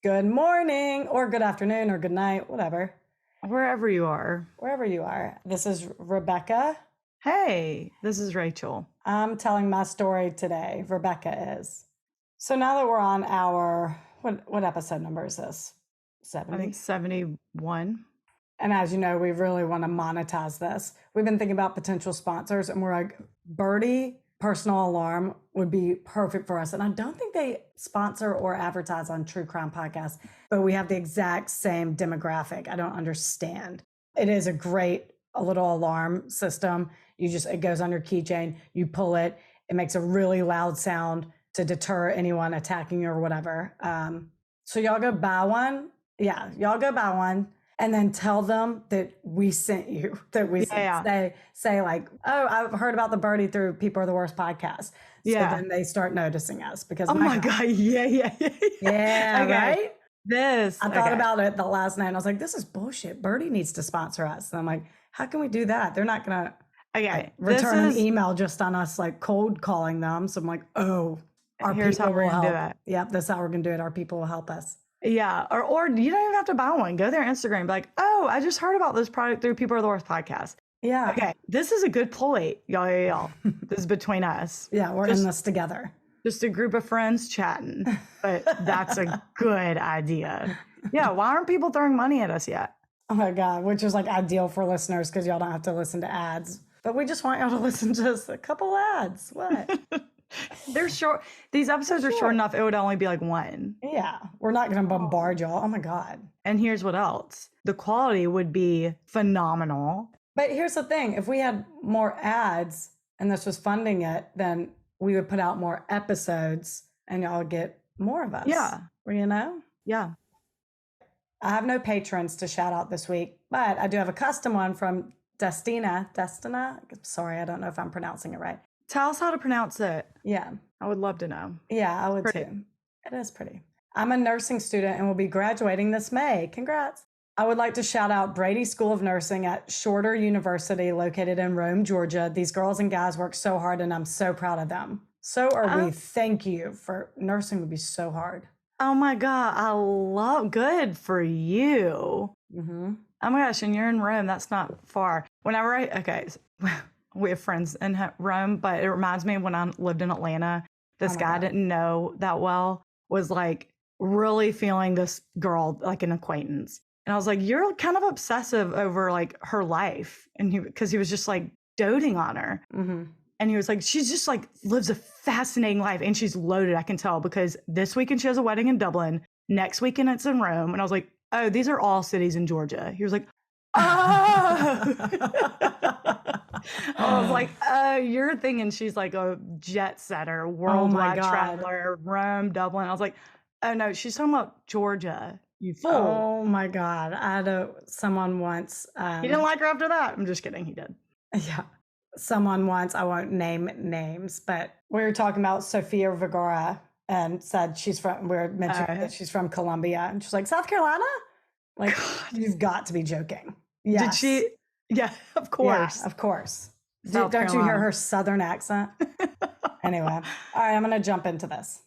Good morning or good afternoon or good night, whatever. Wherever you are. Wherever you are. This is Rebecca. Hey, this is Rachel. I'm telling my story today. Rebecca is. So now that we're on our, what episode number is this? 70? I think 71. And as you know, we really want to monetize this. We've been thinking about potential sponsors and we're like, Birdie Personal Alarm would be perfect for us. And I don't think they sponsor or advertise on True Crime Podcasts, but we have the exact same demographic. I don't understand. It is a little alarm system. It goes on your keychain, you pull it, it makes a really loud sound to deter anyone attacking you or whatever. So y'all go buy one. Yeah, y'all go buy one. And then tell them that we sent you, that we say like, oh, I've heard about the Birdie through People Are the Worst podcast. So then they start noticing us because oh my God. Yeah, okay. Right? I thought about it the last night and I was like, this is bullshit. Birdie needs to sponsor us. And I'm like, how can we do that? They're not going to return an email just on us like cold calling them. So I'm like, oh, here's how we're going to do it. Yep, that's how we're going to do it. Our people will help us. Yeah. Or you don't even have to buy one. Go to their Instagram. Be like, oh, I just heard about this product through People Are the Worst podcast. Yeah. Okay. This is a good ploy. Y'all. This is between us. Yeah. We're in this together. Just a group of friends chatting. But that's a good idea. Yeah. Why aren't people throwing money at us yet? Oh my God. Which is like ideal for listeners because y'all don't have to listen to ads. But we just want y'all to listen to a couple ads. What? They're short. These episodes are short enough. It would only be like one. Yeah. We're not going to bombard y'all. Oh my God. And here's what else. The quality would be phenomenal. But here's the thing. If we had more ads and this was funding it, then we would put out more episodes and y'all would get more of us. Yeah. You know? Yeah. I have no patrons to shout out this week, but I do have a custom one from Destina. Sorry, I don't know if I'm pronouncing it right. Tell us how to pronounce it. Yeah. I would love to know. Yeah, I would too. It is pretty. I'm a nursing student and will be graduating this May. Congrats. I would like to shout out Brady School of Nursing at Shorter University located in Rome, Georgia. These girls and guys work so hard and I'm so proud of them. So are we. Thank you for nursing would be so hard. Oh my God. Good for you. Mm-hmm. Oh my gosh. And you're in Rome. That's not far. We have friends in Rome, but it reminds me of when I lived in Atlanta, this guy I didn't know that well was like really feeling this girl like an acquaintance. And I was like, you're kind of obsessive over like her life. And because he was just like doting on her. Mm-hmm. And he was like, she's just like lives a fascinating life and she's loaded. I can tell because this weekend she has a wedding in Dublin. Next weekend it's in Rome. And I was like, oh, these are all cities in Georgia. He was like, I was like, you're thinking she's like a jet setter, worldwide traveler, Rome, Dublin. I was like, oh no, she's talking about Georgia. You fool. Oh my God. I had someone once. He didn't like her after that. I'm just kidding. He did. Yeah. Someone once, I won't name names, but we were talking about Sofia Vergara and said we were mentioning that she's from Colombia. And she's like, South Carolina? Like, you've got to be joking. Yes. Did she? Yeah, of course. Yeah, of course. Don't you hear her Southern accent? Anyway, all right, I'm going to jump into this.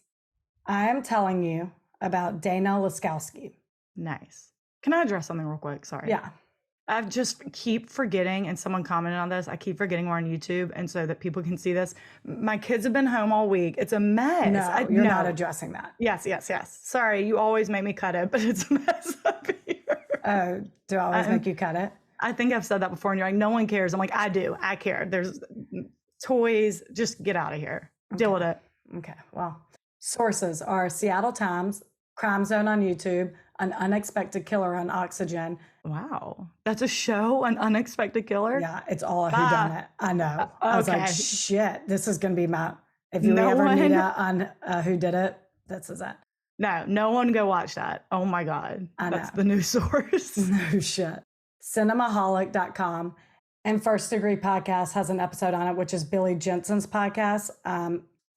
I am telling you about Dana Laskowski. Nice. Can I address something real quick? Sorry. Yeah. I just keep forgetting, and someone commented on this, I keep forgetting we're on YouTube, and so that people can see this. My kids have been home all week. It's a mess. No, you're not addressing that. Yes. Sorry, you always make me cut it, but it's a mess up here. Oh, do I always make you cut it? I think I've said that before, and you're like, no one cares. I'm like, I do. I care. There's toys. Just get out of here. Okay. Deal with it. Okay, well, sources are Seattle Times, Crime Zone on YouTube, An Unexpected Killer on Oxygen. Wow. That's a show, An Unexpected Killer? Yeah, it's all a whodunit. I know. I was like, shit, this is going to be if you ever need on who did it, this is it. No one go watch that. Oh my God. That's the news source. No shit. Cinemaholic.com and First Degree Podcast has an episode on it, which is Billy Jensen's podcast.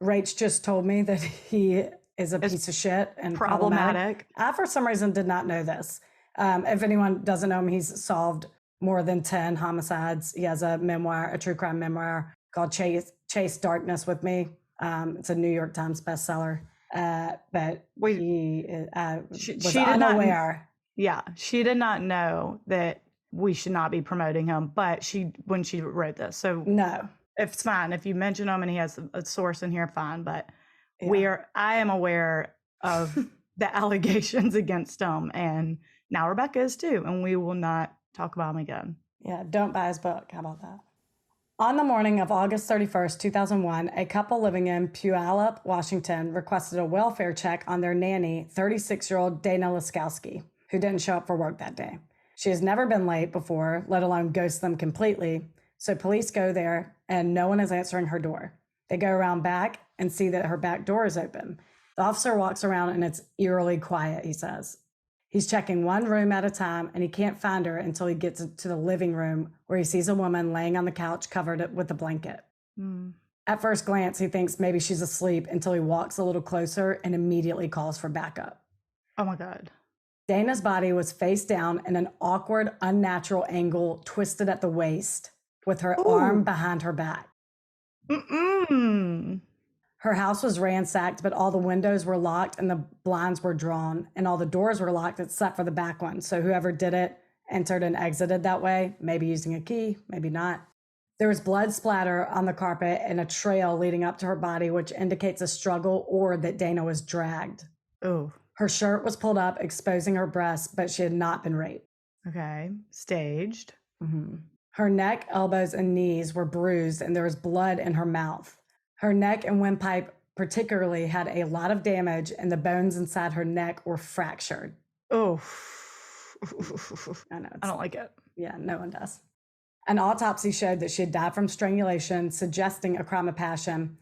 Rach just told me that he is a piece of shit and problematic. I, for some reason, did not know this. If anyone doesn't know him, he's solved more than 10 homicides. He has a memoir, a true crime memoir called Chase Darkness with Me. It's a New York Times bestseller. But he was she did unaware. She did not know that we should not be promoting him, but when she wrote this. So No. it's fine. If you mention him and he has a source in here, fine. But Yeah. I am aware of the allegations against him, and now Rebecca is too, and we will not talk about him again. Yeah, don't buy his book. How about that? On the morning of August 31st, 2001, a couple living in Puyallup, Washington, requested a welfare check on their nanny, 36-year-old Dana Laskowski, who didn't show up for work that day. She has never been late before, let alone ghost them completely, so police go there and no one is answering her door. They go around back and see that her back door is open. The officer walks around and it's eerily quiet, he says. He's checking one room at a time and he can't find her until he gets to the living room where he sees a woman laying on the couch covered with a blanket. At first glance, he thinks maybe she's asleep until he walks a little closer and immediately calls for backup. Oh my God. Dana's body was face down in an awkward, unnatural angle, twisted at the waist, with her arm behind her back. Her house was ransacked, but all the windows were locked and the blinds were drawn and all the doors were locked except for the back one. So whoever did it entered and exited that way, maybe using a key, maybe not. There was blood splatter on the carpet and a trail leading up to her body, which indicates a struggle or that Dana was dragged. Oh. Her shirt was pulled up, exposing her breasts, but she had not been raped. Okay. Staged. Her neck, elbows, and knees were bruised and there was blood in her mouth. Her neck and windpipe particularly had a lot of damage and the bones inside her neck were fractured. Oh. I know. I don't like it. Yeah, no one does. An autopsy showed that she had died from strangulation, suggesting a crime of passion.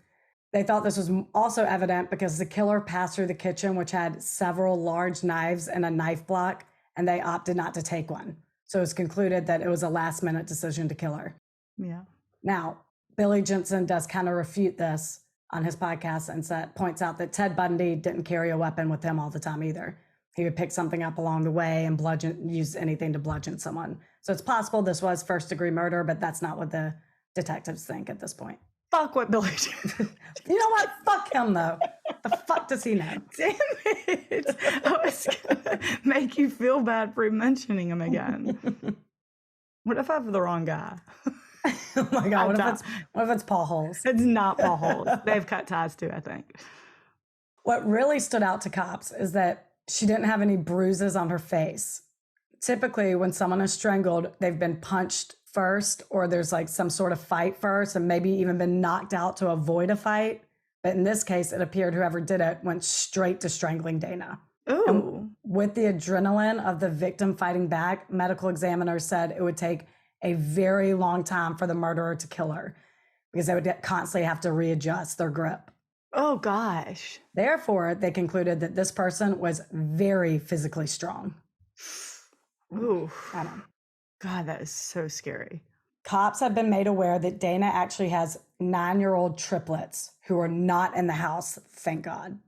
They thought this was also evident because the killer passed through the kitchen, which had several large knives and a knife block, and they opted not to take one. So it was concluded that it was a last-minute decision to kill her. Yeah. Now, Billy Jensen does kind of refute this on his podcast and points out that Ted Bundy didn't carry a weapon with him all the time either. He would pick something up along the way and use anything to bludgeon someone. So it's possible this was first-degree murder, but that's not what the detectives think at this point. Fuck what Billy did. You know what? Fuck him, though. The fuck does he know? Damn it. I was gonna make you feel bad for mentioning him again. What if I have the wrong guy? Oh my God, what if it's Paul Holes? It's not Paul Holes. They've cut ties too, I think. What really stood out to cops is that she didn't have any bruises on her face. Typically, when someone is strangled, they've been punched first, or there's like some sort of fight first, and maybe even been knocked out to avoid a fight. But in this case, it appeared whoever did it went straight to strangling Dana. Ooh. With the adrenaline of the victim fighting back, medical examiners said it would take a very long time for the murderer to kill her because they would constantly have to readjust their grip. Oh, gosh. Therefore, they concluded that this person was very physically strong. Ooh. I know. God, that is so scary. Cops have been made aware that Dana actually has 9-year-old triplets who are not in the house, thank God.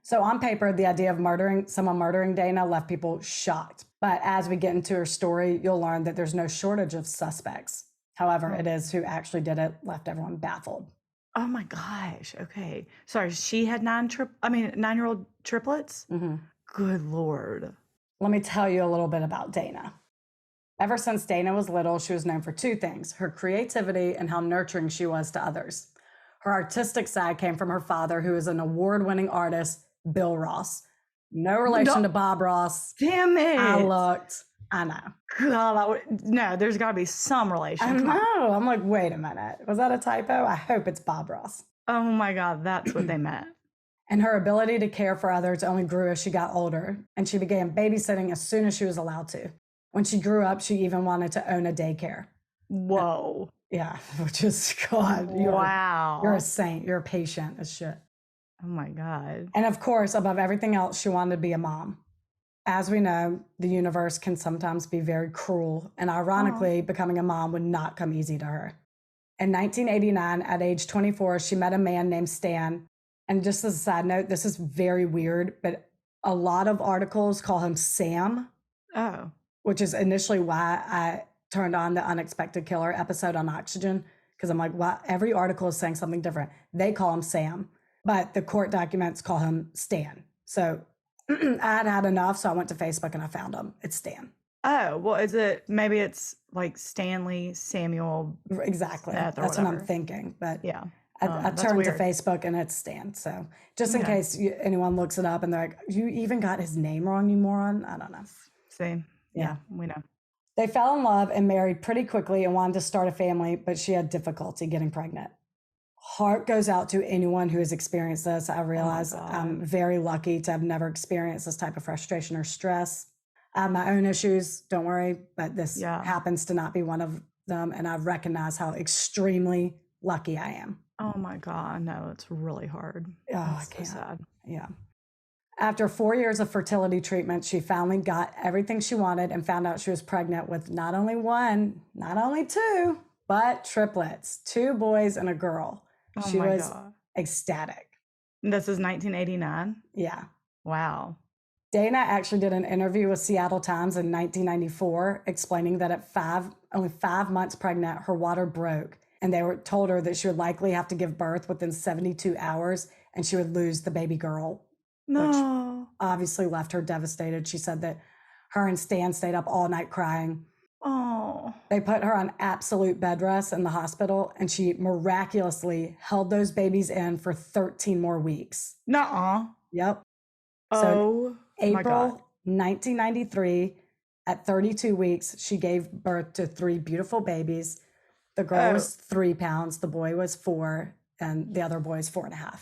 So on paper, the idea of someone murdering Dana left people shocked. But as we get into her story, you'll learn that there's no shortage of suspects. However, it is who actually did it left everyone baffled. Oh my gosh. Okay. Sorry, she had 9-year-old triplets? Mm-hmm. Good Lord. Let me tell you a little bit about Dana. Ever since Dana was little, she was known for two things: her creativity and how nurturing she was to others. Her artistic side came from her father, who is an award-winning artist, Bill Ross. No relation to Bob Ross. Damn it. I looked. I know. God, no, there's got to be some relation. I know. I'm like, wait a minute. Was that a typo? I hope it's Bob Ross. Oh my God, that's what they meant. And her ability to care for others only grew as she got older, and she began babysitting as soon as she was allowed to. When she grew up, she even wanted to own a daycare. Whoa. Yeah, which is, God. Wow. You're a saint. You're a patient as shit. Oh my God. And of course, above everything else, she wanted to be a mom. As we know, the universe can sometimes be very cruel, and ironically, becoming a mom would not come easy to her. In 1989, at age 24, she met a man named Stan. And just as a side note, this is very weird, but a lot of articles call him Sam. Oh. Which is initially why I turned on the Unexpected Killer episode on Oxygen, because I'm like, wow, every article is saying something different. They call him Sam. but the court documents call him Stan. So I had enough, so I went to Facebook and I found him. It's Stan. Oh, well, maybe it's like Stanley Samuel. Exactly. Smith or That's what I'm whatever. thinking. But Yeah. I That's turned to weird. Facebook and it's Stan. So just in Okay. case anyone looks it up and they're like, you even got his name wrong, you moron. I don't know. See? Yeah, we know. They fell in love and married pretty quickly and wanted to start a family, but she had difficulty getting pregnant. Heart goes out to anyone who has experienced this. I realize I'm very lucky to have never experienced this type of frustration or stress. I have my own issues, don't worry, but this happens to not be one of them. And I recognize how extremely lucky I am. Oh my God, no, it's really hard. Oh, I can't. So sad. Yeah. After 4 years of fertility treatment, she finally got everything she wanted and found out she was pregnant with not only one, not only two, but triplets, 2 boys and a girl. Oh She my was God. ecstatic. This is 1989? Yeah. Wow. Dana actually did an interview with Seattle Times in 1994 explaining that at only 5 months pregnant, her water broke and they told her that she would likely have to give birth within 72 hours and she would lose the baby girl. No. Which obviously left her devastated. She said that her and Stan stayed up all night crying. Oh. They put her on absolute bed rest in the hospital and she miraculously held those babies in for 13 more weeks. Nuh-uh. Yep. So April 1993, at 32 weeks, she gave birth to 3 beautiful babies. The girl was 3 pounds, the boy was 4, and the other boy is 4.5.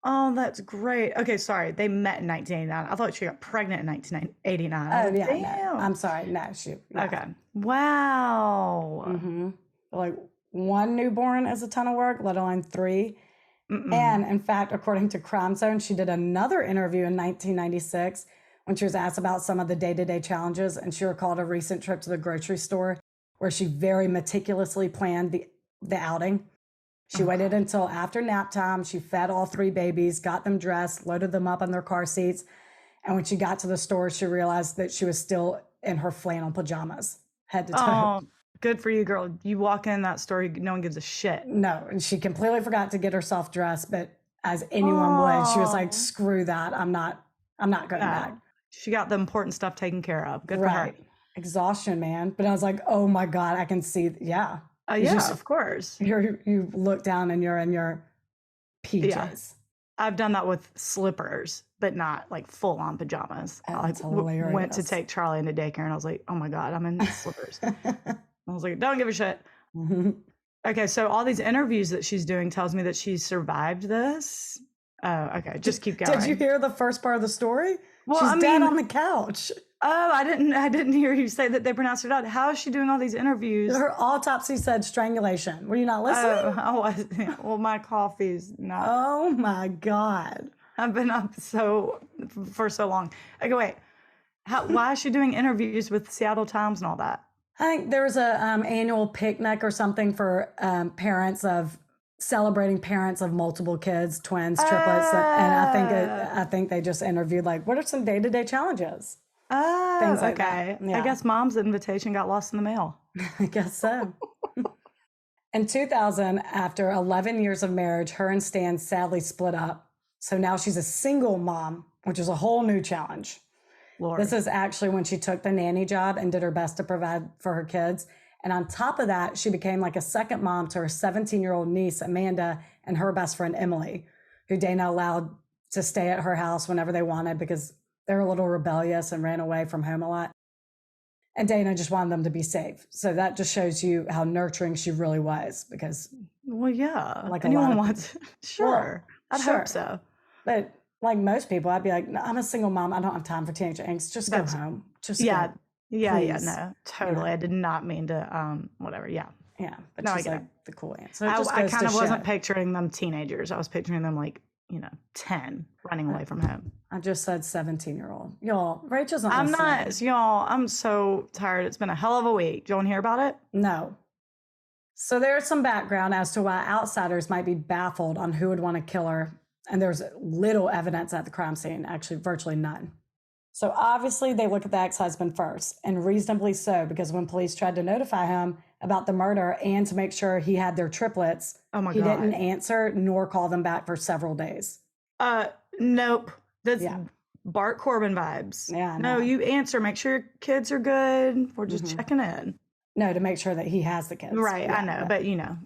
Oh, that's great. Okay, sorry. They met in 1989. I thought she got pregnant in 1989. Oh, yeah. Damn. No. I'm sorry. No, she. Yeah. Okay. Wow. Mm-hmm. Like 1 newborn is a ton of work, let alone 3. And in fact, according to Crime Zone, she did another interview in 1996 when she was asked about some of the day-to-day challenges. And she recalled a recent trip to the grocery store where she very meticulously planned the outing. She waited until after nap time. She fed all 3 babies, got them dressed, loaded them up in their car seats. And when she got to the store, she realized that she was still in her flannel pajamas, head to toe. Oh, good for you, girl. You walk in that store, no one gives a shit. No, and she completely forgot to get herself dressed, but as anyone would, she was like, screw that. I'm not going back. She got the important stuff taken care of. Good for her. Exhaustion, man. But I was like, oh my God, I can see. Yeah. Of course. You look down and you're in your PJs. Yeah. I've done that with slippers, but not like full on pajamas. That's I hilarious. went to take Charlie into daycare and I was like, oh my God, I'm in slippers. I was like, don't give a shit. Okay, so all these interviews that she's doing tells me that she survived this. Oh, okay, just keep going. Did you hear the first part of the story? Well, she's dead on the couch. Oh, I didn't hear you say that they pronounced her dead. How is she doing all these interviews? Her autopsy said strangulation. Were you not listening? Well, my coffee's not. Oh my God. I've been up for so long. Okay, wait. Why is she doing interviews with Seattle Times and all that? I think there was a annual picnic or something for celebrating parents of multiple kids, twins, triplets, and I think they just interviewed like, what are some day-to-day challenges? Things like okay. That. Yeah. I guess Mom's invitation got lost in the mail. I guess so. In 2000, after 11 years of marriage, her and Stan sadly split up. So now she's a single mom, which is a whole new challenge. Lord. This is actually when she took the nanny job and did her best to provide for her kids. And on top of that, she became like a second mom to her 17-year-old niece, Amanda, and her best friend, Emily, who Dana allowed to stay at her house whenever they wanted because they were a little rebellious and ran away from home a lot. And Dana just wanted them to be safe. So that just shows you how nurturing she really was because... Well, yeah. Like anyone wants... Sure. I'd hope so. But like most people, I'd be like, no, I'm a single mom. I don't have time for teenage angst. Just go home. Just go. Yeah, no, totally. Yeah. I did not mean to, whatever. Yeah. Yeah. But no, she's I get like the cool answer. I kind of wasn't picturing them teenagers. I was picturing them like, 10 running away from home. I just said 17-year-old. Y'all, Rachel's not I'm listening. not, y'all, I'm so tired. It's been a hell of a week. Do you want to hear about it? No. So there's some background as to why outsiders might be baffled on who would want to kill her. And there's little evidence at the crime scene, actually virtually none. So obviously they look at the ex-husband first, and reasonably so, because when police tried to notify him about the murder and to make sure he had their triplets. Oh my He God. didn't answer nor call them back for several days. Nope. That's Yeah. Bart Corbin vibes. Yeah, I No, know. you answer. Make sure your kids are good. We're just checking in. No, to make sure that he has the kids. Right. Yeah, I know. But you know,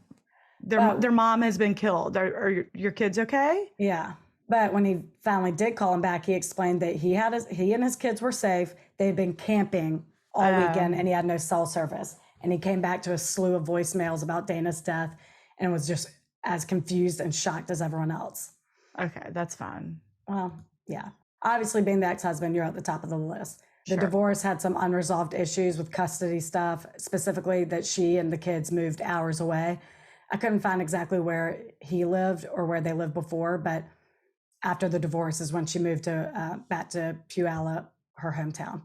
But- their mom has been killed. Are your kids okay? Yeah. But when he finally did call him back, he explained that he and his kids were safe. They had been camping all weekend and he had no cell service. And he came back to a slew of voicemails about Dana's death and was just as confused and shocked as everyone else. Okay, that's fine. Well, yeah. Obviously, being the ex-husband, you're at the top of the list. The Sure. divorce had some unresolved issues with custody stuff, specifically that she and the kids moved hours away. I couldn't find exactly where he lived or where they lived before, but after the divorce is when she moved back to Puyallup, her hometown.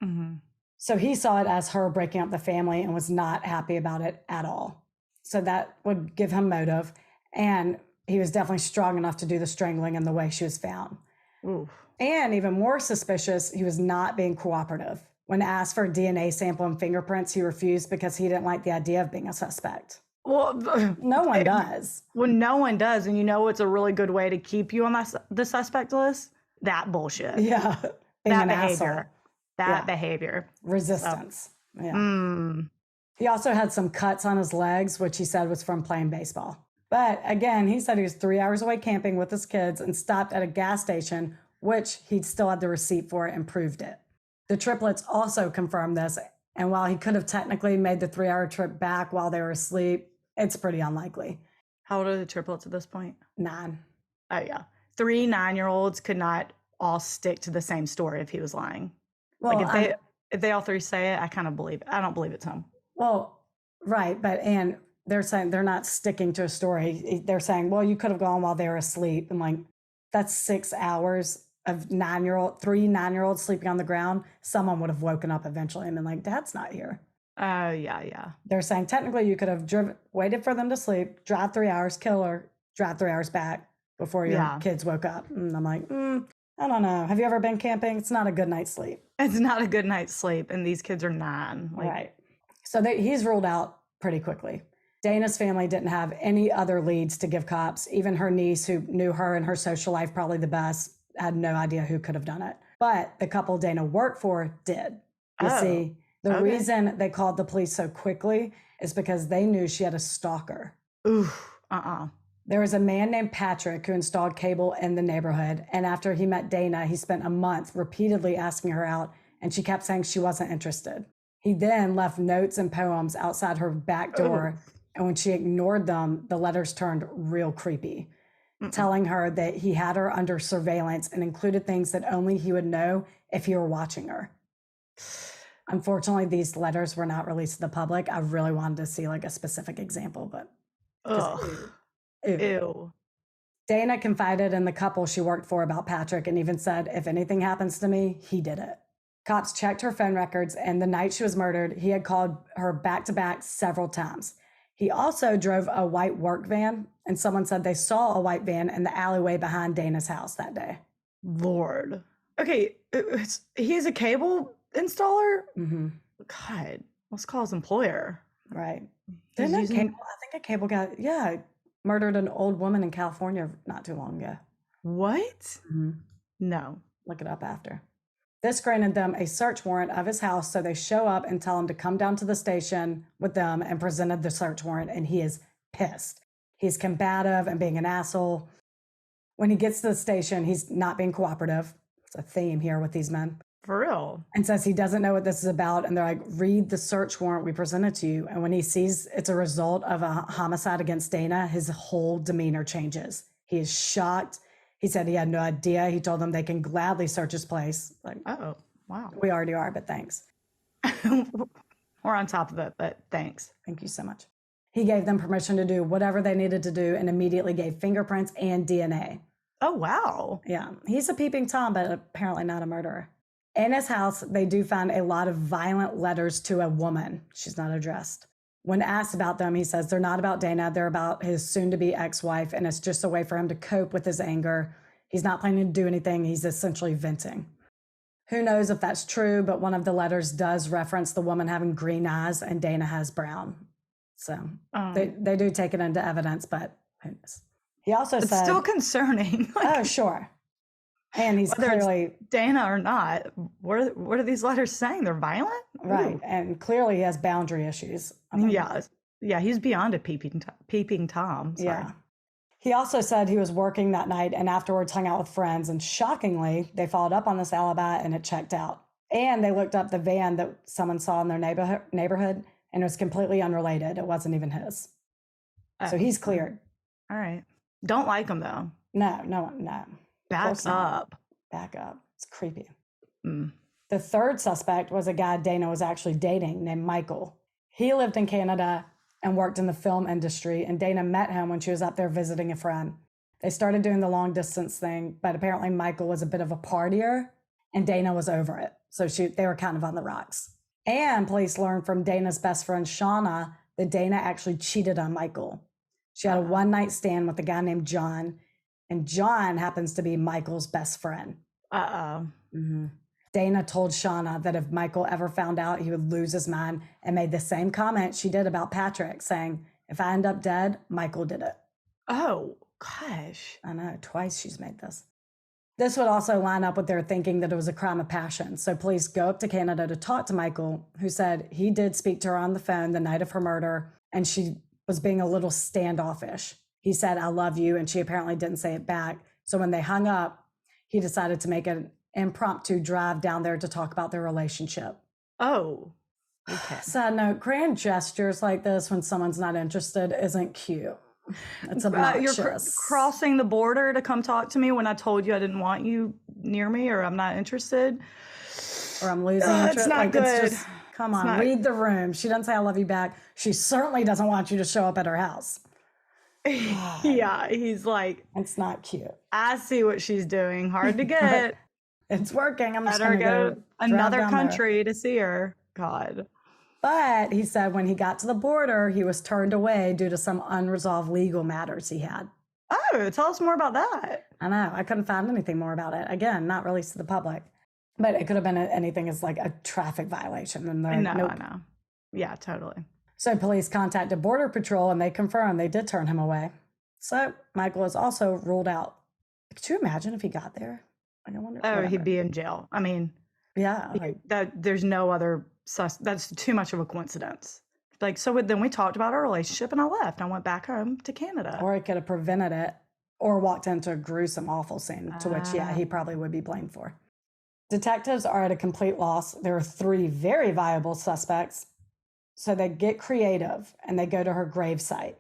Mm-hmm. So he saw it as her breaking up the family and was not happy about it at all. So that would give him motive. And he was definitely strong enough to do the strangling in the way she was found. Oof. And even more suspicious, he was not being cooperative. When asked for a DNA sample and fingerprints, he refused because he didn't like the idea of being a suspect. Well, No one does. Well, no one does. And you know what's a really good way to keep you on the suspect list? That bullshit. Yeah. Being That an behavior. asshole. That behavior. Resistance. Yeah. Mm. He also had some cuts on his legs, which he said was from playing baseball. But again, he said he was 3 hours away camping with his kids and stopped at a gas station, which he'd still had the receipt for and proved it. The triplets also confirmed this. And while he could have technically made the 3-hour trip back while they were asleep, it's pretty unlikely. How old are the triplets at this point? 9. Oh, yeah. 3 9-year-olds could not all stick to the same story if he was lying. Well, Like if they all three say it, I kind of believe it. I don't believe it's him. well, right. And they're saying they're not sticking to a story. They're saying, well, you could have gone while they were asleep. And like, that's 6 hours of 3 9-year-olds sleeping on the ground. Someone would have woken up eventually and been like, Dad's not here. Yeah. They're saying technically you could have waited for them to sleep, drive 3 hours, kill her, drive 3 hours back before your kids woke up. And I'm like, I don't know. Have you ever been camping? It's not a good night's sleep. It's not a good night's sleep. And these kids are 9. Right. So he's ruled out pretty quickly. Dana's family didn't have any other leads to give cops. Even her niece, who knew her and her social life probably the best, had no idea who could have done it. But the couple Dana worked for did. You see, the reason they called the police so quickly is because they knew she had a stalker. Oof. There was a man named Patrick who installed cable in the neighborhood. And after he met Dana, he spent a month repeatedly asking her out, and she kept saying she wasn't interested. He then left notes and poems outside her back door. And when she ignored them, the letters turned real creepy, telling her that he had her under surveillance and included things that only he would know if he were watching her. Unfortunately, these letters were not released to the public. I really wanted to see like a specific example, but Ew. Dana confided in the couple she worked for about Patrick and even said, if anything happens to me, he did it. Cops checked her phone records, and the night she was murdered, he had called her back to back several times. He also drove a white work van, and someone said they saw a white van in the alleyway behind Dana's house that day. Lord. Okay, he's a cable installer? Mm-hmm. God, let's call his employer. Right. He's Didn't using- I think a cable guy, murdered an old woman in California not too long ago. What? Mm-hmm. No. Look it up after. This granted them a search warrant of his house, so they show up and tell him to come down to the station with them and presented the search warrant, and he is pissed. He's combative and being an asshole. When he gets to the station, he's not being cooperative. It's a theme here with these men. For real. And says he doesn't know what this is about. And they're like, read the search warrant we presented to you. And when he sees it's a result of a homicide against Dana, his whole demeanor changes. He is shocked. He said he had no idea. He told them they can gladly search his place. Like, Oh, wow. we already are, but thanks. We're on top of it, but thanks. Thank you so much. He gave them permission to do whatever they needed to do and immediately gave fingerprints and DNA. Oh, wow. Yeah, he's a peeping Tom, but apparently not a murderer. In his house, they do find a lot of violent letters to a woman. She's not addressed. When asked about them, he says they're not about Dana. They're about his soon-to-be ex-wife, and it's just a way for him to cope with his anger. He's not planning to do anything. He's essentially venting. Who knows if that's true, but one of the letters does reference the woman having green eyes and Dana has brown. So they do take it into evidence, but who knows? He also it's said... still concerning. Oh, sure. And he's clearly... Dana or not, what are these letters saying? They're violent? Right. Ooh. And clearly he has boundary issues. Yeah, he's beyond a peeping Tom. Sorry. Yeah. He also said he was working that night and afterwards hung out with friends. And shockingly, they followed up on this alibi and it checked out. And they looked up the van that someone saw in their neighborhood and it was completely unrelated. It wasn't even his. So he's cleared. All right. Don't like him, though. No. Back up. It's creepy. Mm. The third suspect was a guy Dana was actually dating named Michael. He lived in Canada and worked in the film industry, and Dana met him when she was up there visiting a friend. They started doing the long distance thing, but apparently Michael was a bit of a partier and Dana was over it. So they were kind of on the rocks. And police learned from Dana's best friend, Shauna, that Dana actually cheated on Michael. She had a one-night stand with a guy named John, and John happens to be Michael's best friend. Mm-hmm. Dana told Shauna that if Michael ever found out, he would lose his mind, and made the same comment she did about Patrick, saying, if I end up dead, Michael did it. Oh, gosh. I know, twice she's made this. This would also line up with their thinking that it was a crime of passion. So police go up to Canada to talk to Michael, who said he did speak to her on the phone the night of her murder, and she was being a little standoffish. He said, I love you, and she apparently didn't say it back. So when they hung up, he decided to make an impromptu drive down there to talk about their relationship. Oh, okay. Side note, grand gestures like this when someone's not interested isn't cute. It's obnoxious. You're crossing the border to come talk to me when I told you I didn't want you near me, or I'm not interested. Or I'm losing interest. It's not like, good. It's just, come on, read the room. She doesn't say I love you back. She certainly doesn't want you to show up at her house. Yeah, he's like, it's not cute. I see what she's doing. Hard to get. It's working. I'm just going to go another country to see her. God. But he said when he got to the border, he was turned away due to some unresolved legal matters he had. Oh, tell us more about that. I know. I couldn't find anything more about it. Again, not released to the public. But it could have been anything as like a traffic violation. And I know. Yeah, totally. So police contacted Border Patrol and they confirmed they did turn him away. So Michael is also ruled out. Could you imagine if he got there? Like, I wonder. Oh, he'd be in jail. I mean, yeah. There's no other that's too much of a coincidence. Like, so then we talked about our relationship and I left. I went back home to Canada. Or he could have prevented it or walked into a gruesome, awful scene, to which, he probably would be blamed for. Detectives are at a complete loss. There are 3 very viable suspects. So they get creative and they go to her gravesite.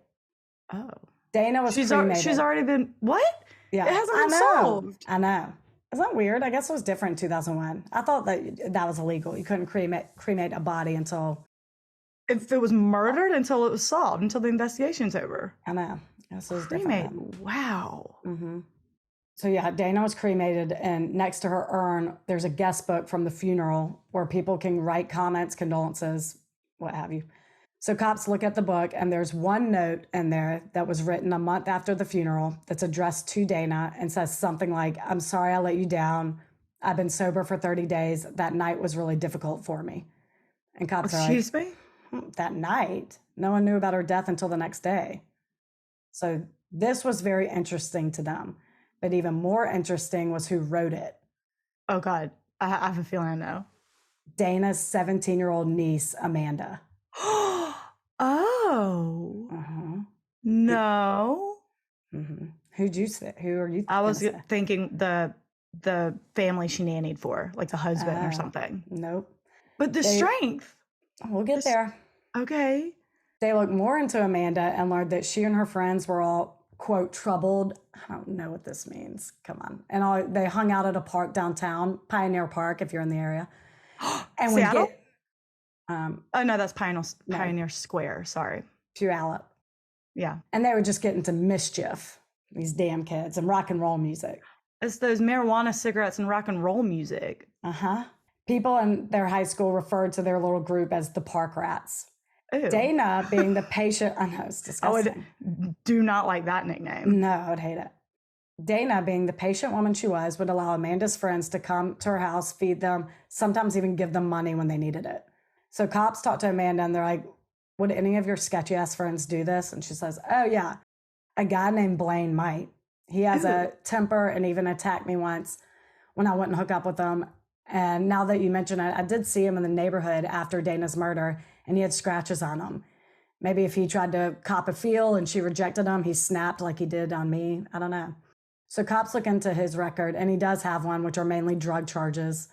Oh. Dana was cremated. She's already been, what? Yeah. It hasn't been solved. I know. Isn't that weird? I guess it was different in 2001. I thought that was illegal. You couldn't cremate a body until... If it was murdered, until it was solved, until the investigation's over. I know. This was Cremate. different. Wow. Mm-hmm. So yeah, Dana was cremated, and next to her urn, there's a guest book from the funeral where people can write comments, condolences, what have you. So cops look at the book, and there's one note in there that was written a month after the funeral that's addressed to Dana and says something like, I'm sorry I let you down. I've been sober for 30 days. That night was really difficult for me. And cops are like, excuse me? That night? No one knew about her death until the next day. So this was very interesting to them. But even more interesting was who wrote it. Oh, God. I have a feeling I know. Dana's 17-year-old niece, Amanda. Oh. Uh-huh. No. Mm-hmm. Who'd you say? Who are you? I was thinking the family she nannied for, like the husband or something. Nope. But the strength. We'll get there. Okay. They looked more into Amanda and learned that she and her friends were all, quote, troubled. I don't know what this means. Come on. And they hung out at a park downtown, Pioneer Park, if you're in the area. And Seattle? Oh, no, that's Pioneer Square. Sorry. Puyallup. Yeah. And they would just get into mischief, these damn kids, and rock and roll music. It's those marijuana cigarettes and rock and roll music. Uh-huh. People in their high school referred to their little group as the Park Rats. Ew. Dana, being the patient, I know, it's disgusting. I would do not like that nickname. No, I would hate it. Dana, being the patient woman she was, would allow Amanda's friends to come to her house, feed them, sometimes even give them money when they needed it. So cops talked to Amanda and they're like, would any of your sketchy ass friends do this? And she says, oh yeah, a guy named Blaine might. He has a temper and even attacked me once when I wouldn't hook up with him. And now that you mention it, I did see him in the neighborhood after Dana's murder and he had scratches on him. Maybe if he tried to cop a feel and she rejected him, he snapped like he did on me. I don't know. So cops look into his record, and he does have one, which are mainly drug charges.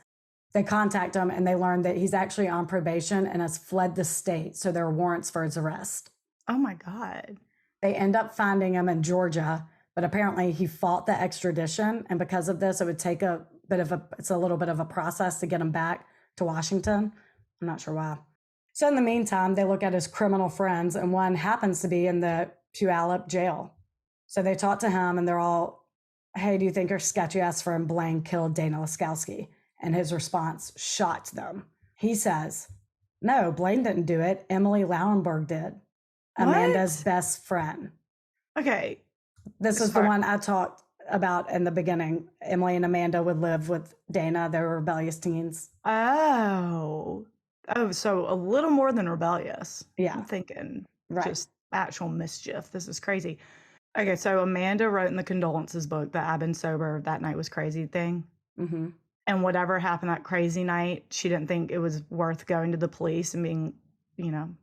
They contact him, and they learn that he's actually on probation and has fled the state, so there are warrants for his arrest. Oh, my God. They end up finding him in Georgia, but apparently he fought the extradition, and because of this, it would take it's a little bit of a process to get him back to Washington. I'm not sure why. So in the meantime, they look at his criminal friends, and one happens to be in the Puyallup jail. So they talk to him, and they're all, hey, do you think your sketchy ass friend Blaine killed Dana Laskowski? And his response shocked them. He says, no, Blaine didn't do it. Emily Lauenberg did. Amanda's best friend. Okay. This is the one I talked about in the beginning. Emily and Amanda would live with Dana. They were rebellious teens. Oh, so a little more than rebellious. Yeah. I'm thinking Right. just actual mischief. This is crazy. Okay, so Amanda wrote in the condolences book that I've been sober that night was crazy thing. Mm-hmm. And whatever happened that crazy night, she didn't think it was worth going to the police and being,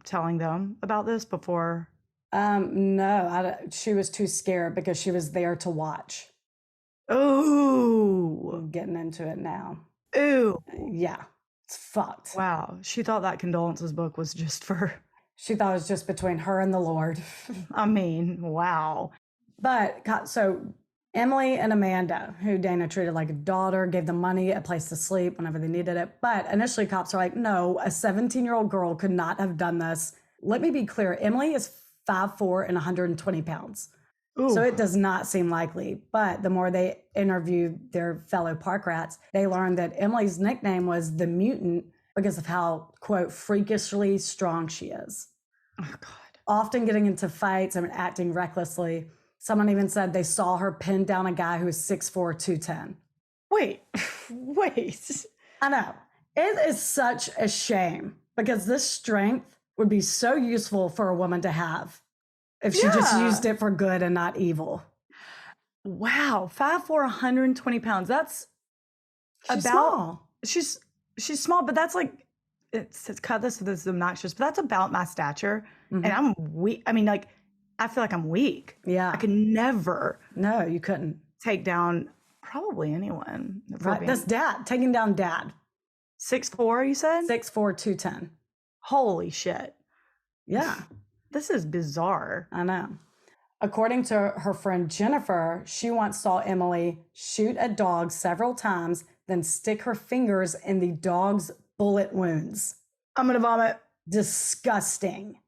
telling them about this before. No, she was too scared because she was there to watch. Oh, Getting into it now. ooh, Yeah, it's fucked. wow. She thought that condolences book was just for, She thought it was just between her and the Lord. I mean, wow. But so Emily and Amanda, who Dana treated like a daughter, gave them money, a place to sleep whenever they needed it. But initially cops are like, no, a 17-year-old girl could not have done this. Let me be clear. Emily is 5'4" and 120 pounds. Ooh. So it does not seem likely. But the more they interviewed their fellow park rats, they learned that Emily's nickname was the mutant because of how, quote, freakishly strong she is. Oh, God. Often getting into fights and acting recklessly. Someone even said they saw her pin down a guy who was 6'4", 210. Wait. I know. It is such a shame because this strength would be so useful for a woman to have if she just used it for good and not evil. Wow. 5'4", 120 pounds. That's She's small. She's small, but that's like, it's cut this is obnoxious, but that's about my stature. Mm-hmm. And I'm weak. I mean, I feel like I'm weak. Yeah. I could never. No, you couldn't. Take down probably anyone. Right. That's dad. Taking down dad. 6'4", you said? 6'4", 210. Holy shit. Yeah. This is bizarre. I know. According to her friend Jennifer, she once saw Emily shoot a dog several times, then stick her fingers in the dog's bullet wounds. I'm going to vomit. Disgusting.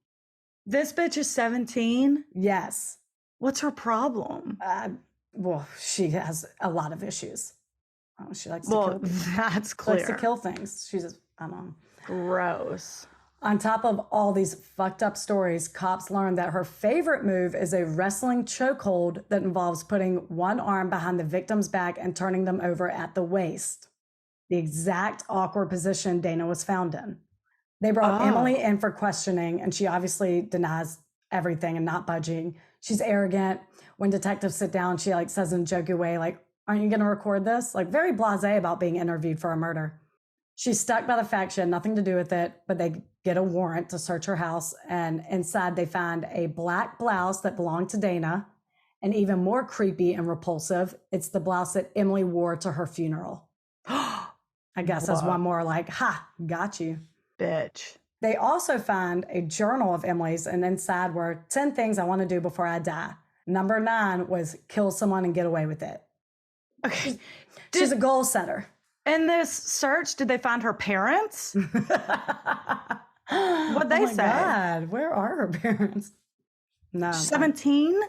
This bitch is 17? Yes. What's her problem? Well, she has a lot of issues. She likes to kill people. That's clear. Likes to kill things. She's just, I don't know. Gross. On top of all these fucked up stories, cops learned that her favorite move is a wrestling chokehold that involves putting one arm behind the victim's back and turning them over at the waist. The exact awkward position Dana was found in. They brought Emily in for questioning, and she obviously denies everything and not budging. She's arrogant. When detectives sit down, she says in a jokey way, aren't you going to record this? Very blasé about being interviewed for a murder. She's stuck by the fact she had nothing to do with it, but they get a warrant to search her house. And inside they find a black blouse that belonged to Dana. And even more creepy and repulsive, it's the blouse that Emily wore to her funeral. I guess as one more ha, got you. Bitch. They also find a journal of Emily's, and inside were 10 things I want to do before I die. Number 9 was kill someone and get away with it. Okay. She's a goal setter. In this search, did they find her parents? What'd they say? God, where are her parents? No. 17?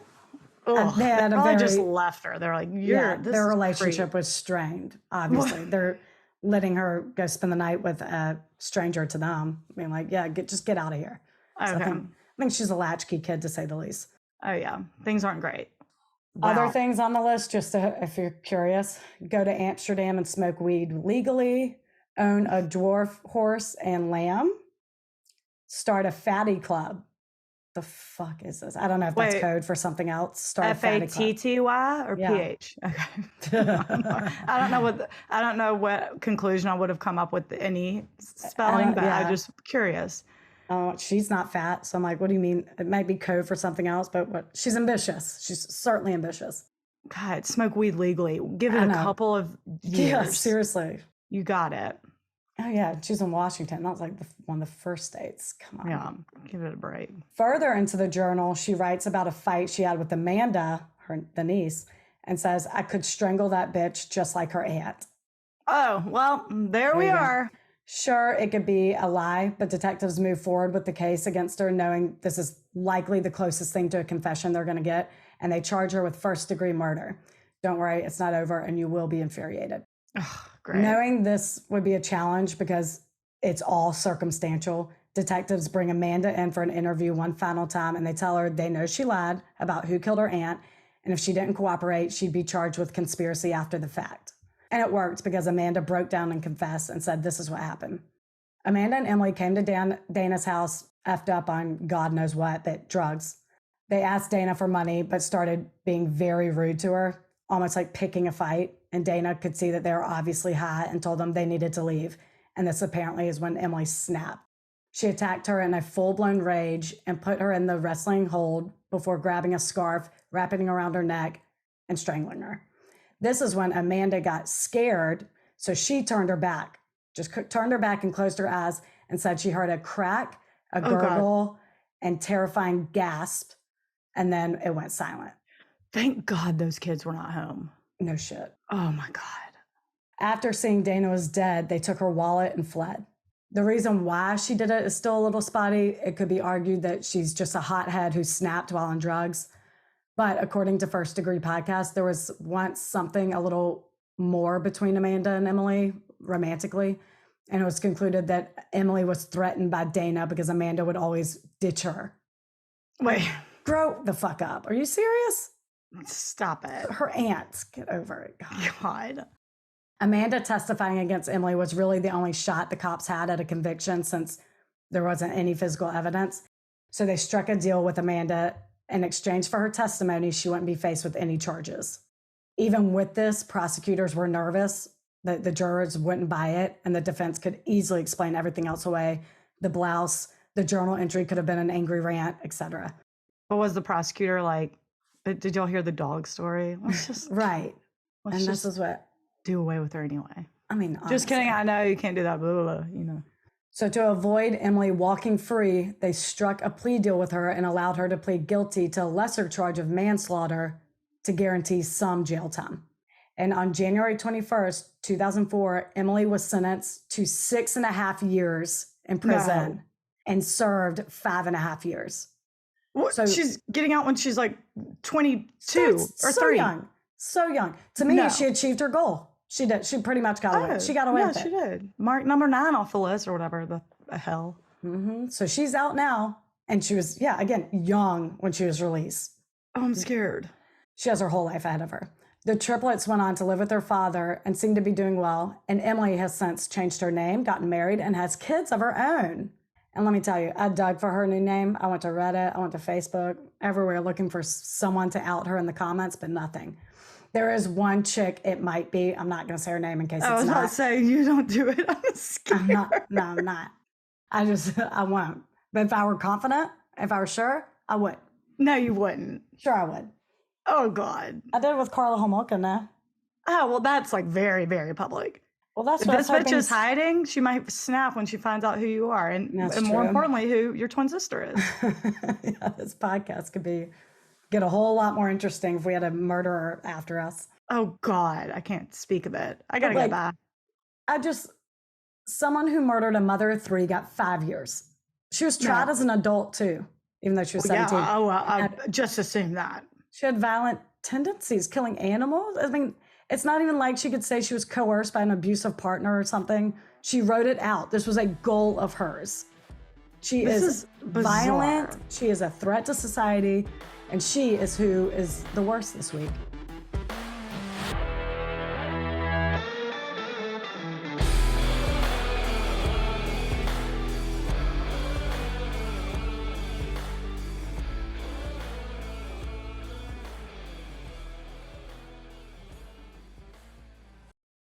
They had probably just left her. They're like, their relationship was strained, obviously. They're letting her go spend the night with a stranger to them. Just get out of here. Okay. So I think she's a latchkey kid, to say the least. Oh, yeah. Things aren't great. Other Wow. things on the list, just to, if you're curious, go to Amsterdam and smoke weed legally, own a dwarf horse and lamb, start a fatty club. The fuck is this? I don't know if that's Wait. code for something else. Start a fatty club. Fatty or Yeah. PH? Okay. I don't know what conclusion I would have come up with any spelling, but I'm just curious. She's not fat, so I'm like, what do you mean? It might be code for something else, but what? She's ambitious. She's certainly ambitious. God, smoke weed legally. Give it a couple of years. Yeah, seriously. You got it. Oh yeah, she's in Washington. That was like one of the first states. Come on. Yeah, give it a break. Further into the journal, she writes about a fight she had with Amanda, the niece, and says, I could strangle that bitch just like her aunt. Oh, well, there we are. Sure, it could be a lie, but detectives move forward with the case against her, knowing this is likely the closest thing to a confession they're going to get, and they charge her with first-degree murder. Don't worry, it's not over, and you will be infuriated. Oh, great. Knowing this would be a challenge because it's all circumstantial, detectives bring Amanda in for an interview one final time, and they tell her they know she lied about who killed her aunt, and if she didn't cooperate, she'd be charged with conspiracy after the fact. And it worked because Amanda broke down and confessed and said, this is what happened. Amanda and Emily came to Dana's house, effed up on God knows what, but drugs. They asked Dana for money, but started being very rude to her, almost like picking a fight. And Dana could see that they were obviously high and told them they needed to leave. And this apparently is when Emily snapped. She attacked her in a full-blown rage and put her in the wrestling hold before grabbing a scarf, wrapping it around her neck, and strangling her. This is when Amanda got scared, so she turned her back, just turned her back and closed her eyes and said she heard a crack, a gurgle, and terrifying gasp, and then it went silent. Thank God those kids were not home. No shit. Oh my God. After seeing Dana was dead, they took her wallet and fled. The reason why she did it is still a little spotty. It could be argued that she's just a hothead who snapped while on drugs. But according to First Degree Podcast, there was once something a little more between Amanda and Emily romantically. And it was concluded that Emily was threatened by Dana because Amanda would always ditch her. Wait. Grow the fuck up. Are you serious? Stop it. Her aunt. Get over it. God. Amanda testifying against Emily was really the only shot the cops had at a conviction since there wasn't any physical evidence. So they struck a deal with Amanda. In exchange for her testimony, she wouldn't be faced with any charges. Even with this, prosecutors were nervous that the jurors wouldn't buy it, and the defense could easily explain everything else away. The blouse, the journal entry could have been an angry rant, etc. But was the prosecutor like, but did y'all hear the dog story? Let's just right. Let's and just this is what do away with her anyway. I mean, honestly. Just kidding. I know you can't do that. Blah, blah, blah, you know. So to avoid Emily walking free, they struck a plea deal with her and allowed her to plead guilty to a lesser charge of manslaughter to guarantee some jail time. And on January 21st, 2004, Emily was sentenced to 6.5 years in prison and served 5.5 years. What? So she's getting out when she's like 22 or 30. So young. To me, she achieved her goal. She did. She pretty much got away. She got away with it. Yeah, she did. Mark number 9 off the list or whatever the hell. Mm-hmm. So she's out now. And she was, again, young when she was released. Oh, I'm scared. She has her whole life ahead of her. The triplets went on to live with their father and seem to be doing well. And Emily has since changed her name, gotten married, and has kids of her own. And let me tell you, I dug for her new name. I went to Reddit, I went to Facebook, everywhere looking for someone to out her in the comments, but nothing. There is one chick, it might be. I'm not going to say her name in case it's not. I was about to say, you don't do it. I'm scared. I'm not. I won't. But if I were confident, if I were sure, I would. No, you wouldn't. Sure, I would. Oh, God. I did it with Carla Homolka now. Oh, well, that's like very, very public. Well, that's what this bitch is hiding. She might snap when she finds out who you are. And more importantly, who your twin sister is. This podcast could get a whole lot more interesting if we had a murderer after us. Oh, God. I can't speak of it. I got to get back. Someone who murdered a mother of 3 got 5 years. She was tried as an adult, too, even though she was 17. I just assumed that. She had violent tendencies, killing animals. I mean, it's not even like she could say she was coerced by an abusive partner or something. She wrote it out. This was a goal of hers. She is violent. She is a threat to society. And she is who is the worst this week.